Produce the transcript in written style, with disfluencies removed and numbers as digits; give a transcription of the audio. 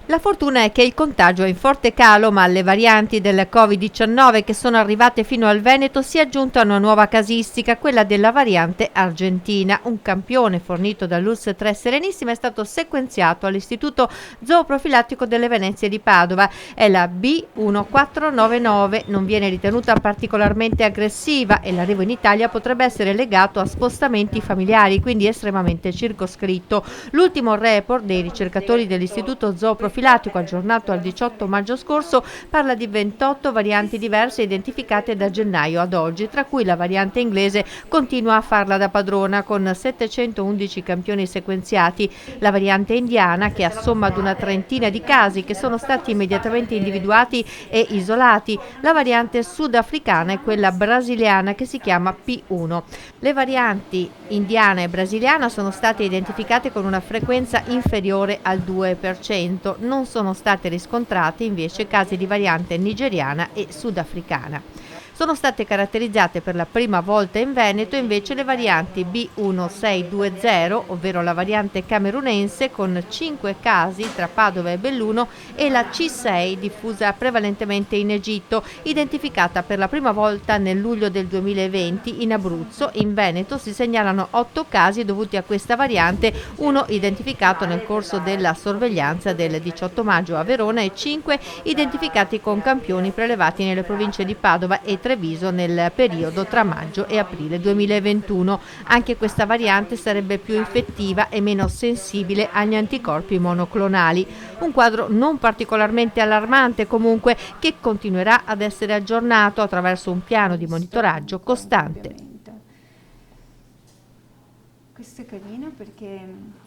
La fortuna è che il contagio è in forte calo, ma alle varianti del Covid-19 che sono arrivate fino al Veneto si è aggiunta una nuova casistica, quella della variante argentina. Un campione fornito dall'ULSS 3 Serenissima è stato sequenziato all'Istituto Zooprofilattico delle Venezie di Padova. È la B1499, non viene ritenuta particolarmente aggressiva e l'arrivo in Italia potrebbe essere legato a spostamenti familiari, quindi estremamente circoscritto. L'ultimo report dei ricercatori dell'Istituto Zooprofilattico aggiornato al 18 maggio scorso parla di 28 varianti diverse identificate da gennaio ad oggi, tra cui la variante inglese continua a farla da padrona con 711 campioni sequenziati, la variante indiana che assomma ad una trentina di casi che sono stati immediatamente individuati e isolati, la variante sudafricana e quella brasiliana che si chiama P1. Le varianti indiana e brasiliana sono state identificate con una frequenza inferiore al 2%, non sono state riscontrate invece casi di variante nigeriana e sudafricana. Sono state caratterizzate per la prima volta in Veneto invece le varianti B1620, ovvero la variante camerunense con 5 casi tra Padova e Belluno, e la C6 diffusa prevalentemente in Egitto, identificata per la prima volta nel luglio del 2020 in Abruzzo. In Veneto si segnalano 8 casi dovuti a questa variante, uno identificato nel corso della sorveglianza del 18 maggio a Verona e 5 identificati con campioni prelevati nelle province di Padova e Treviso nel periodo tra maggio e aprile 2021. Anche questa variante sarebbe più infettiva e meno sensibile agli anticorpi monoclonali. Un quadro non particolarmente allarmante comunque, che continuerà ad essere aggiornato attraverso un piano di monitoraggio costante. Questo è carino perché